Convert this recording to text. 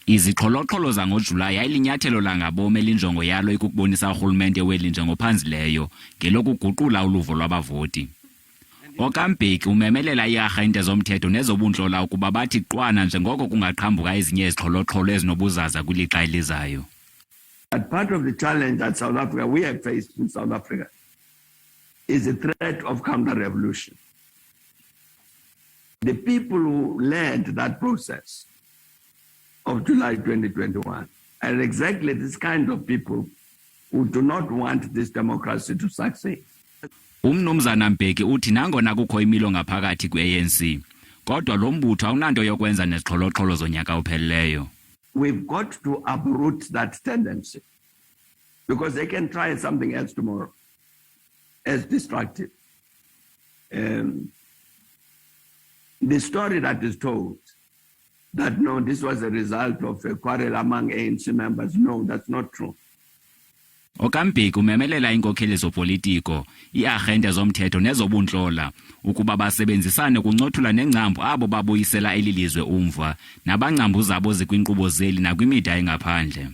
Izixholo-xholo zango-July yayilinyathelo langabom elinjongo yalo ikukubonisa urhulumente weli njengophanzileyo ngelokuguqula uluvo lwabavoti. UMbeki umemelela iiarhente zomthetho nezobuntlola ukuba bathi qwaa njengoko kungaqhambuka ezinye izixholo-xholo ezinobuzaza kwilixa elizayo. But part of the challenge that South Africa, we have faced in South Africa, is the threat of counter-revolution. The people who led that process of July 2021 are exactly this kind of people who do not want this democracy to succeed. Umnumzana Mbeki uthi nangona kukho imilo ngaphakathi kwe-ANC, kodwa lo mbutho awunanto yokwenza nezixholo-xholo zonyaka ophelileyo. We've got to uproot that tendency because they can try something else tomorrow as destructive. The story that is told that no, this was a result of a quarrel among ANC members, no, that's not true. Mbeki umemelela iinkokheli zopolitiko, iiarhente zomthetho nezobuntlola ukuba basebenzisane kuncothula nengcambu abo babuyisela eli lizwe umva nabangcambu zabo zikwinkqubo zeli nakwimida engaphandle.